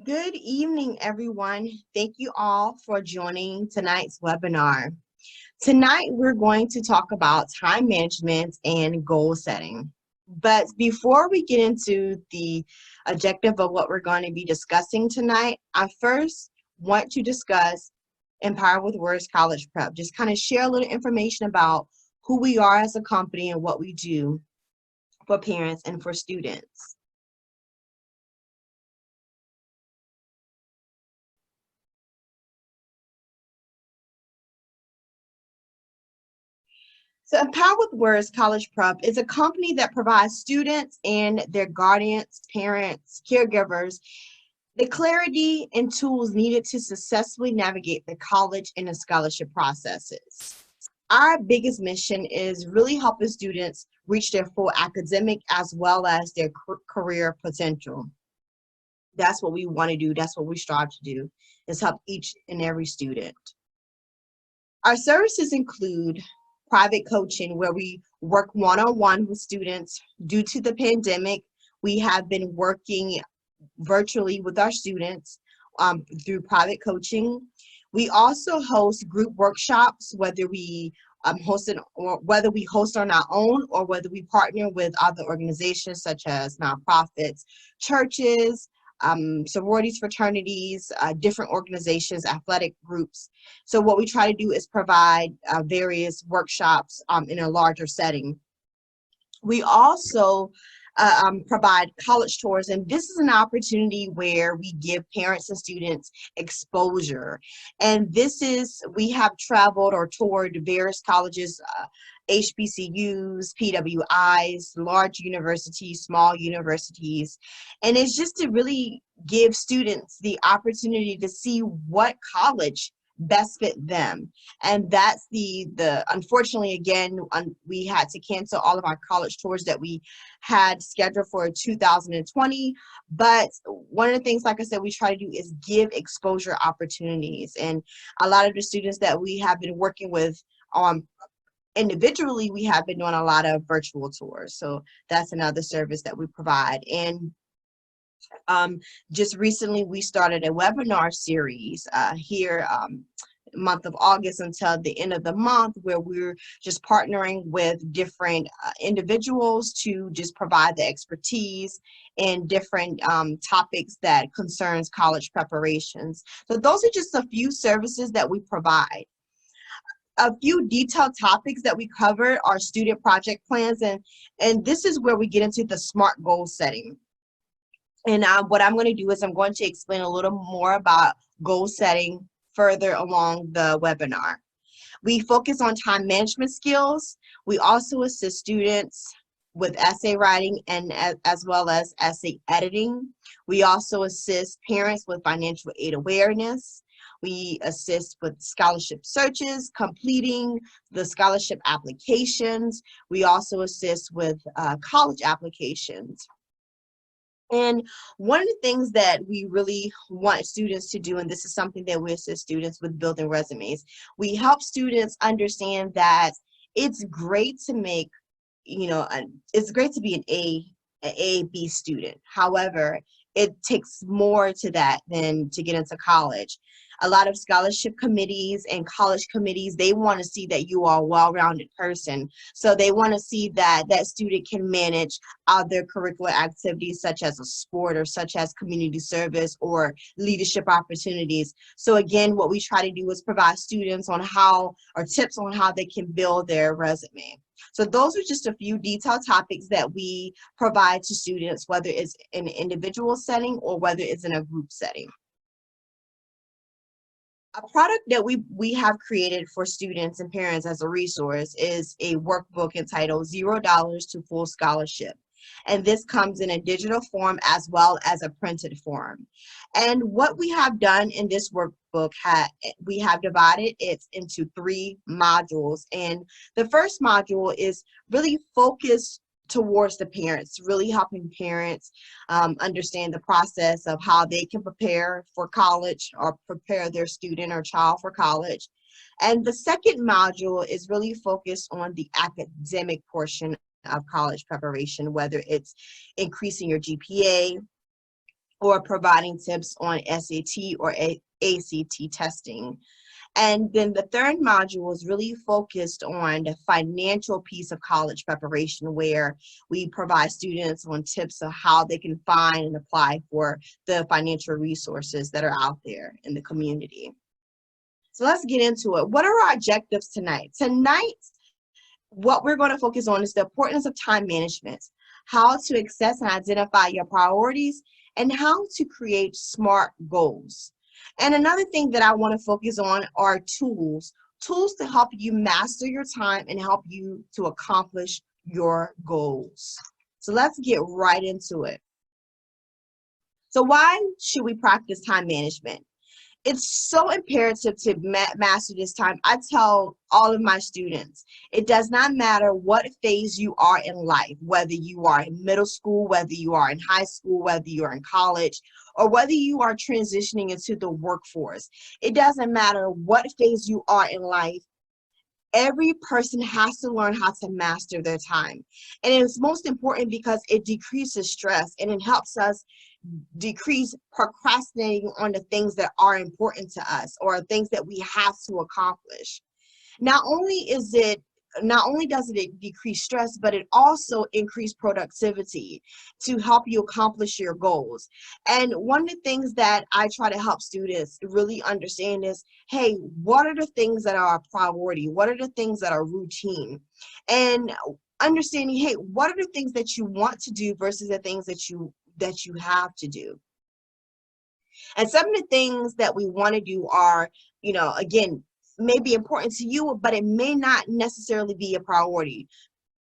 Good evening, everyone. Thank you all for joining tonight's webinar. Tonight, we're going to talk about time management and goal setting. But before we get into the objective of what we're going to be discussing tonight, I first want to discuss Empower with Words College Prep. Just kind of share a little information about who we are as a company and what we do for parents and for students. So Empower with Words College Prep is a company that provides students and their guardians, parents, caregivers, the clarity and tools needed to successfully navigate the college and the scholarship processes. Our biggest mission is really helping students reach their full academic as well as their career potential. That's what we want to do. That's what we strive to do, is help each and every student. Our services include private coaching, where we work one-on-one with students. Due to the pandemic, we have been working virtually with our students through private coaching. We also host group workshops, whether we host on our own or whether we partner with other organizations such as nonprofits, churches, sororities, fraternities, different organizations, athletic groups. So what we try to do is provide various workshops in a larger setting. We also provide college tours, and this is an opportunity where we give parents and students exposure. And we have traveled or toured various colleges, HBCUs, PWIs, large universities, small universities, and it's just to really give students the opportunity to see what college best fit them. And that's the unfortunately, again, we had to cancel all of our college tours that we had scheduled for 2020. But one of the things, like I said, we try to do is give exposure opportunities. And a lot of the students that we have been working with individually, we have been doing a lot of virtual tours. So that's another service that we provide. And just recently, we started a webinar series here month of August until the end of the month, where we're just partnering with different individuals to just provide the expertise in different topics that concerns college preparations. So those are just a few services that we provide. A few detailed topics that we cover are student project plans, and this is where we get into the SMART goal setting. And what I'm going to do is I'm going to explain a little more about goal setting further along the webinar. We focus on time management skills. We also assist students with essay writing and as well as essay editing. We also assist parents with financial aid awareness. We assist with scholarship searches, completing the scholarship applications. We also assist with college applications. And one of the things that we really want students to do, and this is something that we assist students with building resumes, we help students understand that it's great to make, it's great to be an A, B student. However, it takes more to that than to get into college. A lot of scholarship committees and college committees, they want to see that you are a well-rounded person. So they want to see that that student can manage other curricular activities such as a sport or such as community service or leadership opportunities. So again, what we try to do is provide students on tips on how they can build their resume. So those are just a few detailed topics that we provide to students, whether it's in an individual setting or whether it's in a group setting. A product that we have created for students and parents as a resource is a workbook entitled $0 to Full Scholarship. And this comes in a digital form as well as a printed form. And what we have done in this workbook, we have divided it into 3 modules. And the first module is really focused towards the parents, really helping parents understand the process of how they can prepare for college or prepare their student or child for college. And the second module is really focused on the academic portion of college preparation, whether it's increasing your GPA, or providing tips on SAT or ACT testing. And then the third module is really focused on the financial piece of college preparation, where we provide students on tips of how they can find and apply for the financial resources that are out there in the community. So let's get into it. What are our objectives tonight? Tonight, what we're going to focus on is the importance of time management, how to access and identify your priorities, and how to create SMART goals. And another thing that I want to focus on are tools to help you master your time and help you to accomplish your goals. So let's get right into it. So why should we practice time management? It's so imperative to master this time. I tell all of my students, it does not matter what phase you are in life, whether you are in middle school, whether you are in high school, whether you are in college, or whether you are transitioning into the workforce. It doesn't matter what phase you are in life. Every person has to learn how to master their time. And it's most important because it decreases stress and it helps us decrease procrastinating on the things that are important to us or things that we have to accomplish. Not only does it decrease stress, but it also increases productivity to help you accomplish your goals. And one of the things that I try to help students really understand is, hey, what are the things that are a priority? What are the things that are routine? And understanding, hey, what are the things that you want to do versus the things that you have to do? And some of the things that we want to do are, again, may be important to you, but it may not necessarily be a priority.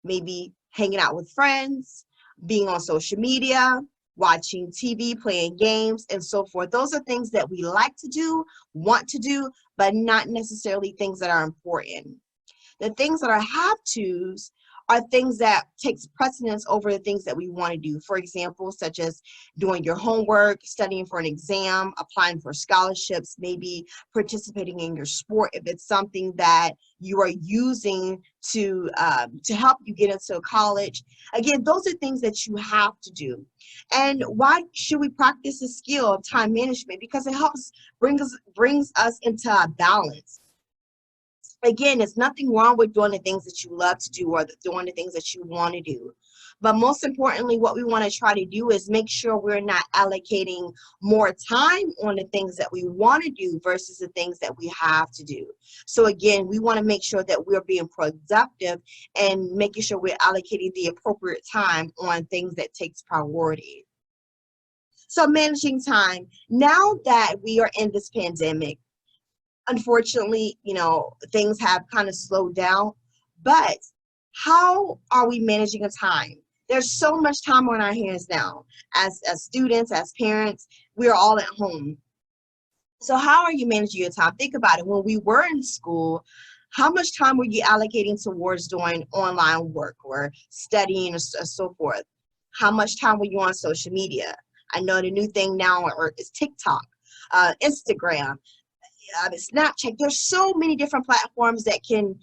Maybe hanging out with friends, being on social media, watching TV, playing games, and so forth. Those are things that we like to do, want to do, but not necessarily things that are important. The things that are have-tos are things that takes precedence over the things that we want to do. For example, such as doing your homework, studying for an exam, applying for scholarships, maybe participating in your sport if it's something that you are using to help you get into college. Again, those are things that you have to do. And why should we practice the skill of time management? Because it helps brings us into a balance. Again, there's nothing wrong with doing the things that you love to do or doing the things that you want to do. But most importantly, what we want to try to do is make sure we're not allocating more time on the things that we want to do versus the things that we have to do. So again, we want to make sure that we're being productive and making sure we're allocating the appropriate time on things that takes priority. So managing time. Now that we are in this pandemic, unfortunately, things have kind of slowed down, but how are we managing a time? There's so much time on our hands now. As students, as parents, we're all at home. So how are you managing your time? Think about it. When we were in school, how much time were you allocating towards doing online work or studying or so forth? How much time were you on social media? I know the new thing now is TikTok, Instagram, Snapchat. There's so many different platforms that can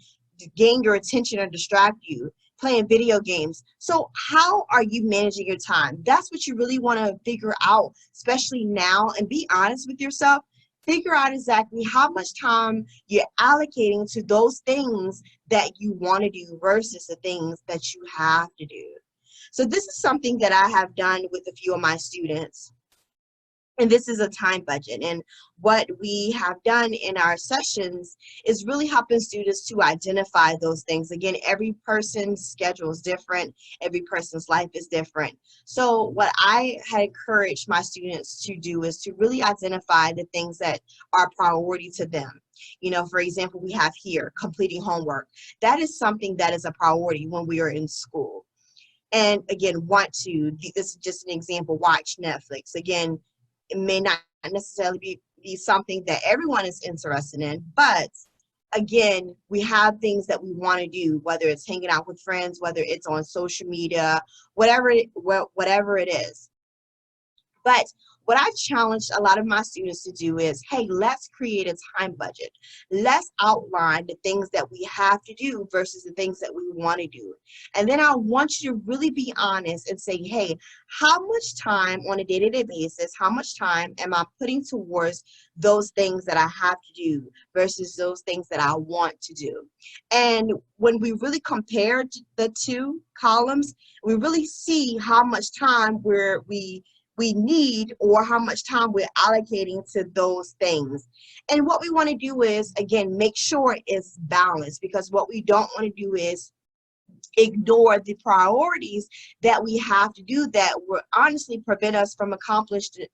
gain your attention or distract you, playing video games. So how are you managing your time? That's what you really want to figure out, especially now, and be honest with yourself. Figure out exactly how much time you're allocating to those things that you want to do versus the things that you have to do. So this is something that I have done with a few of my students. And this is a time budget. And what we have done in our sessions is really helping students to identify those things. Again, every person's schedule is different. Every person's life is different. So what I had encouraged my students to do is to really identify the things that are priority to them. For example, we have here completing homework. That is something that is a priority when we are in school. And again, this is just an example, watch Netflix. Again, it may not necessarily be something that everyone is interested in, but again, we have things that we want to do, whether it's hanging out with friends, whether it's on social media, whatever it is. But what I challenged a lot of my students to do is, hey, let's create a time budget. Let's outline the things that we have to do versus the things that we want to do. And then I want you to really be honest and say, hey, how much time on a day-to-day basis, how much time am I putting towards those things that I have to do versus those things that I want to do? And when we really compare the two columns, we really see how much time we need or how much time we're allocating to those things. And what we want to do is, again, make sure it's balanced, because what we don't want to do is ignore the priorities that we have to do that will honestly prevent us from accomplishing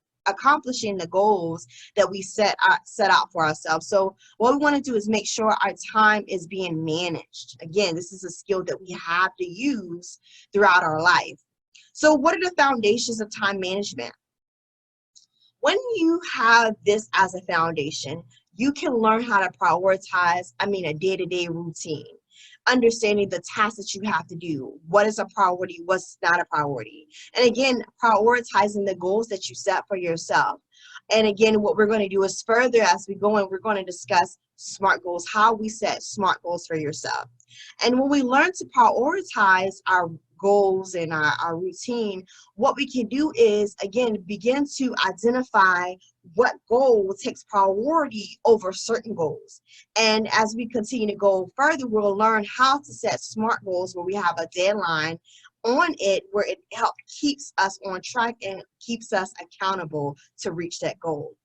the goals that we set out for ourselves. So what we want to do is make sure our time is being managed. Again, this is a skill that we have to use throughout our life. So what are the foundations of time management? When you have this as a foundation, you can learn how to prioritize, a day-to-day routine, understanding the tasks that you have to do. What is a priority? What's not a priority? And again, prioritizing the goals that you set for yourself. And again, what we're going to do is further as we go in, we're going to discuss SMART goals, how we set SMART goals for yourself. And when we learn to prioritize our goals and our routine, what we can do is, again, begin to identify what goal takes priority over certain goals. And as we continue to go further, we'll learn how to set SMART goals where we have a deadline on it, where it keeps us on track and keeps us accountable to reach that goal.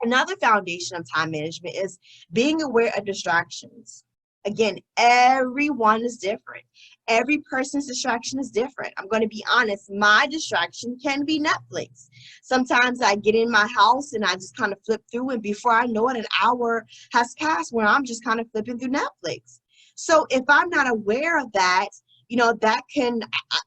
Another foundation of time management is being aware of distractions. Again, everyone is different. Every person's distraction is different. I'm going to be honest, my distraction can be Netflix. Sometimes I get in my house and I just kind of flip through, and before I know it, an hour has passed where I'm just kind of flipping through Netflix. So if I'm not aware of that, that can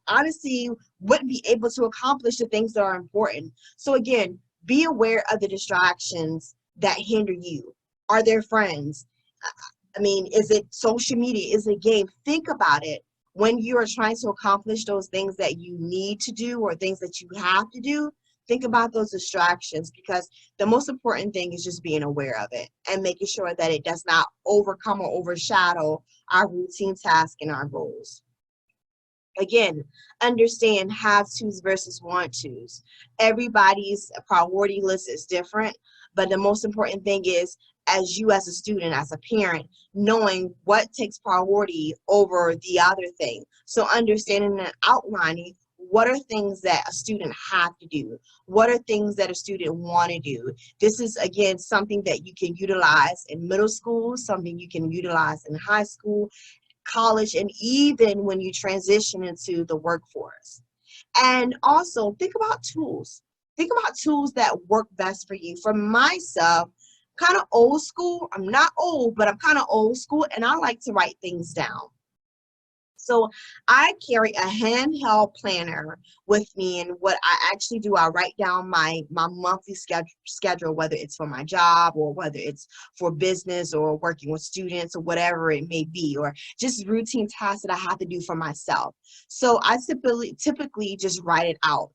honestly wouldn't be able to accomplish the things that are important. So again, be aware of the distractions that hinder you. Are there friends? Is it social media? Is it game? Think about it. When you are trying to accomplish those things that you need to do or things that you have to do, think about those distractions, because the most important thing is just being aware of it and making sure that it does not overcome or overshadow our routine tasks and our goals. Again, understand have tos versus want tos. Everybody's priority list is different, but the most important thing is, as you as a student, as a parent, knowing what takes priority over the other thing. So understanding and outlining what are things that a student have to do? What are things that a student want to do? This is, again, something that you can utilize in middle school, something you can utilize in high school, college, and even when you transition into the workforce. And also think about tools. Think about tools that work best for you. For myself, kind of old school. I'm not old, but I'm kind of old school, and I like to write things down. So I carry a handheld planner with me, and what I actually do, I write down my monthly schedule, whether it's for my job or whether it's for business or working with students or whatever it may be, or just routine tasks that I have to do for myself. So I typically just write it out.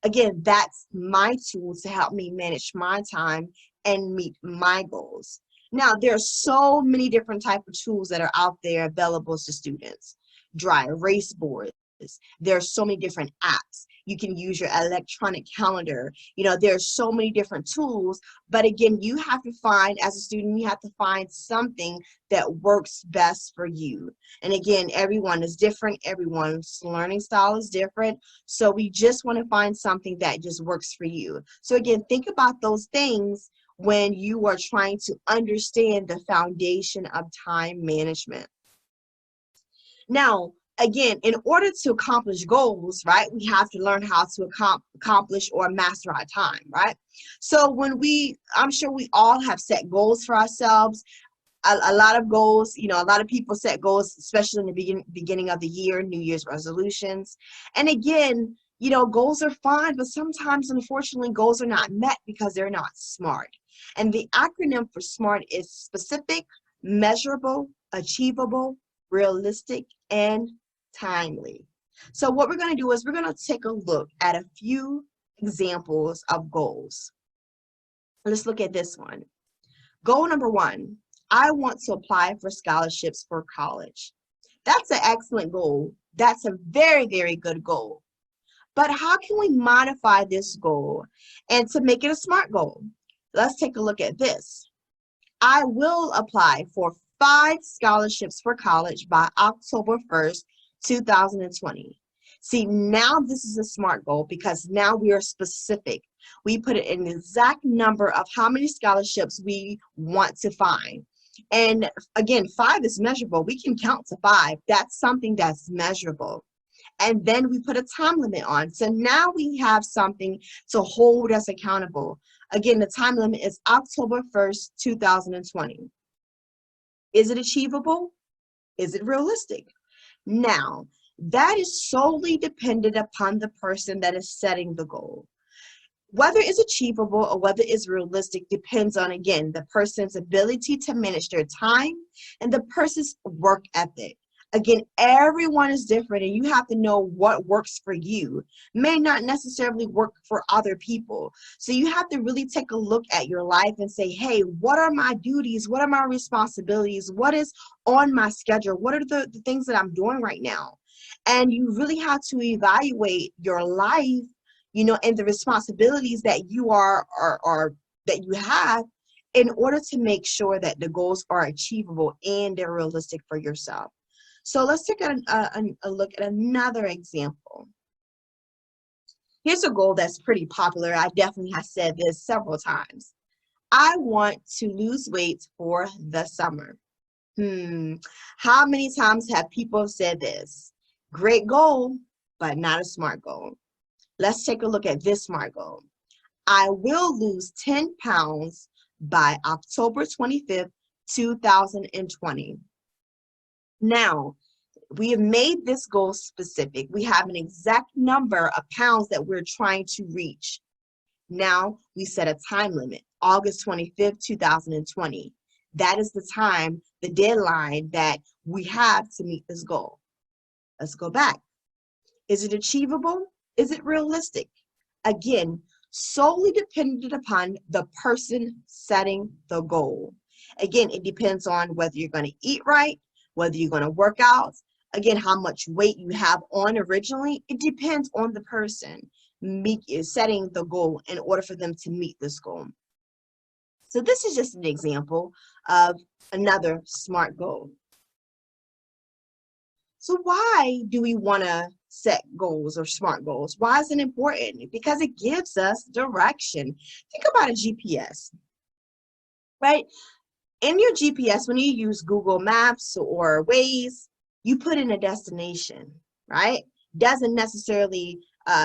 Again, that's my tool to help me manage my time and meet my goals. Now, there are so many different types of tools that are out there available to students. Dry erase boards. There are so many different apps. You can use your electronic calendar. There are so many different tools, but again, you have to find, as a student, you have to find something that works best for you. And again, everyone is different. Everyone's learning style is different. So we just want to find something that just works for you. So again, think about those things when you are trying to understand the foundation of time management. Now, again, in order to accomplish goals, right, we have to learn how to accomplish or master our time, right? So I'm sure we all have set goals for ourselves. A lot of goals, a lot of people set goals, especially in the beginning of the year, New Year's resolutions. And again, goals are fine, but sometimes, unfortunately, goals are not met because they're not SMART. And the acronym for SMART is specific, measurable, achievable, realistic, and timely. So what we're going to do is we're going to take a look at a few examples of goals. Let's look at this one. Goal number 1, I want to apply for scholarships for college. That's an excellent goal. That's a very, very good goal. But how can we modify this goal and to make it a SMART goal? Let's take a look at this. I will apply for 5 scholarships for college by October 1st, 2020. See, now this is a SMART goal because now we are specific. We put an exact number of how many scholarships we want to find. And again, 5 is measurable. We can count to 5. That's something that's measurable. And then we put a time limit on. So now we have something to hold us accountable. Again, the time limit is October 1st, 2020. Is it achievable? Is it realistic? Now, that is solely dependent upon the person that is setting the goal. Whether it's achievable or whether it's realistic depends on, again, the person's ability to manage their time and the person's work ethic. Again, everyone is different and you have to know what works for you. May not necessarily work for other people. So you have to really take a look at your life and say, hey, what are my duties? What are my responsibilities? What is on my schedule? What are the things that I'm doing right now? And you really have to evaluate your life, you know, and the responsibilities that you are that you have in order to make sure that the goals are achievable and they're realistic for yourself. So let's take a look at another example. Here's a goal that's pretty popular. I definitely have said this several times. I want to lose weight for the summer. How many times have people said this? Great goal, but not a SMART goal. Let's take a look at this SMART goal. I will lose 10 pounds by October 25th, 2020. Now, we have made this goal specific. We have an exact number of pounds that we're trying to reach. Now, we set a time limit, August 25th, 2020. That is the time, the deadline that we have to meet this goal. Let's go back. Is it achievable? Is it realistic? Again, solely dependent upon the person setting the goal. Again, it depends on whether you're going to eat right, whether you're going to work out, again, how much weight you have on originally. It depends on the person setting the goal in order for them to meet this goal. So this is just an example of another SMART goal. So why do we want to set goals or SMART goals? Why is it important? Because it gives us direction. Think about a GPS, right? In your GPS, when you use Google Maps or Waze, you put in a destination, right? Doesn't necessarily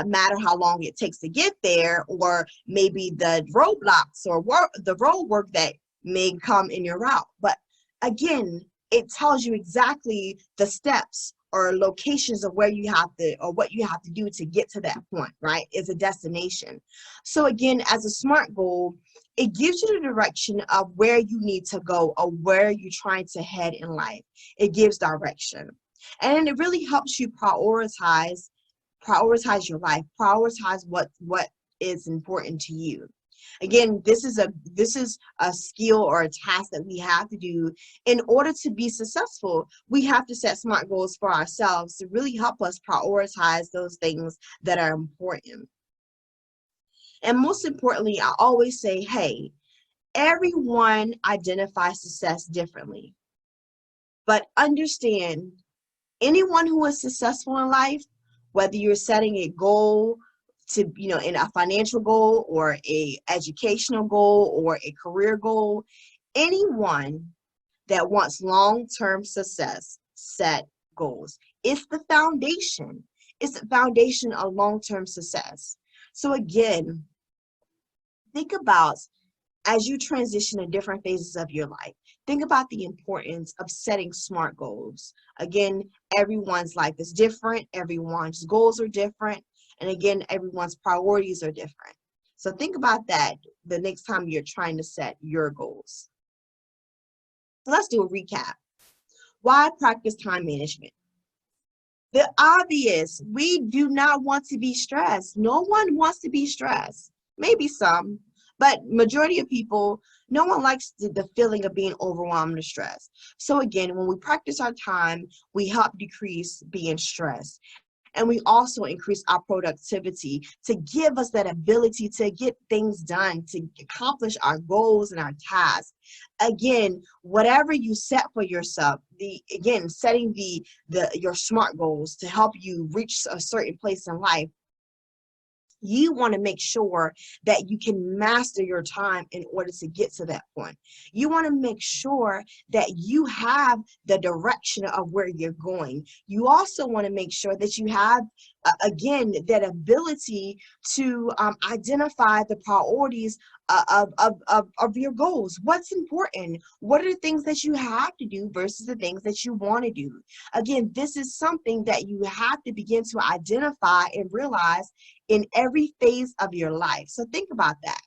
matter how long it takes to get there, or maybe the roadblocks or the road work that may come in your route. But again, it tells you exactly the steps or locations of where you have to, or what you have to do to get to that point, right? It's a destination. So again, as a SMART goal, it gives you the direction of where you need to go or where you're trying to head in life. It gives direction. And it really helps you prioritize your life, prioritize what is important to you. Again, this is a skill or a task that we have to do in order to be successful. We have to set SMART goals for ourselves to really help us prioritize those things that are important. And most importantly, I always say, hey, everyone identifies success differently. But understand, anyone who is successful in life, whether you're setting a goal to, you know, in a financial goal or a educational goal or a career goal, anyone that wants long-term success set goals. It's the foundation. It's the foundation of long-term success. So again, think about, as you transition in different phases of your life, think about the importance of setting SMART goals. Again, everyone's life is different. Everyone's goals are different. And again, everyone's priorities are different. So think about that the next time you're trying to set your goals. So let's do a recap. Why practice time management? The obvious, we do not want to be stressed. No one wants to be stressed. Maybe some, but majority of people, no one likes the feeling of being overwhelmed or stressed. So again, when we practice our time, we help decrease being stressed. And we also increase our productivity to give us that ability to get things done, to accomplish our goals and our tasks. Again, whatever you set for yourself, setting the your SMART goals to help you reach a certain place in life, you want to make sure that you can master your time in order to get to that point. You want to make sure that you have the direction of where you're going. You also want to make sure that you have, again, that ability to identify the priorities of your goals. What's important? What are the things that you have to do versus the things that you want to do? Again, this is something that you have to begin to identify and realize in every phase of your life. So think about that.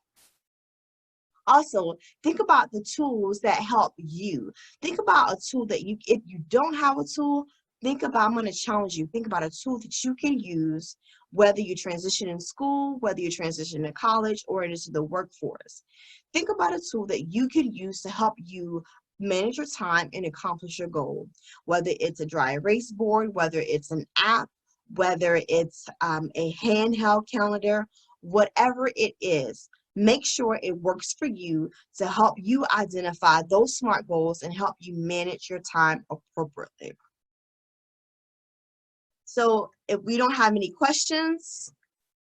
Also, think about the tools that help you. Think about a tool that if you don't have a tool, think about, I'm going to challenge you, think about a tool that you can use, whether you transition in school, whether you transition to college or into the workforce. Think about a tool that you can use to help you manage your time and accomplish your goal, whether it's a dry erase board, whether it's an app, whether it's a handheld calendar, whatever it is. Make sure it works for you to help you identify those SMART goals and help you manage your time appropriately. So if we don't have any questions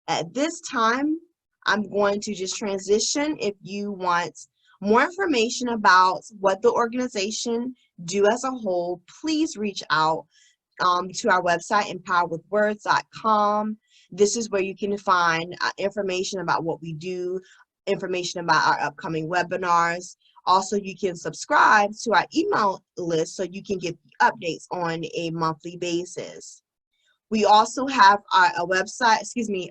at this time, I'm going to just transition. If you want more information about what the organization do as a whole, please reach out to our website, empoweredwithwords.com. This is where you can find information about what we do, information about our upcoming webinars. Also, you can subscribe to our email list so you can get the updates on a monthly basis. We also have a website,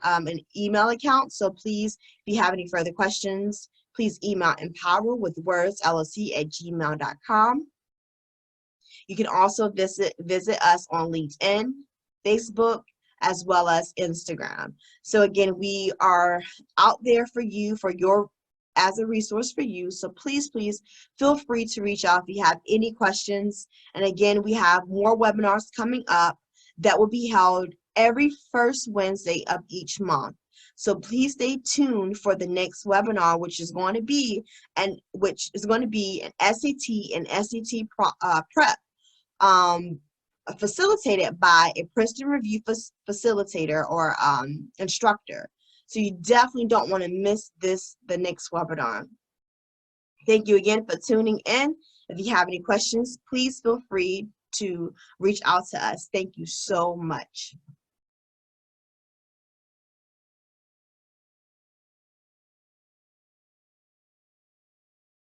an email account. So please, if you have any further questions, please email empowerwithwords@gmail.com. You can also visit us on LinkedIn, Facebook, as well as Instagram. So again, we are out there for you, as a resource for you. So please feel free to reach out if you have any questions. And again, we have more webinars coming up that will be held every first Wednesday of each month. So please stay tuned for the next webinar, which is going to be an SAT and SAT prep facilitated by a Princeton Review facilitator or instructor. So you definitely don't want to miss the next webinar. Thank you again for tuning in. If you have any questions, please feel free to reach out to us. Thank you so much.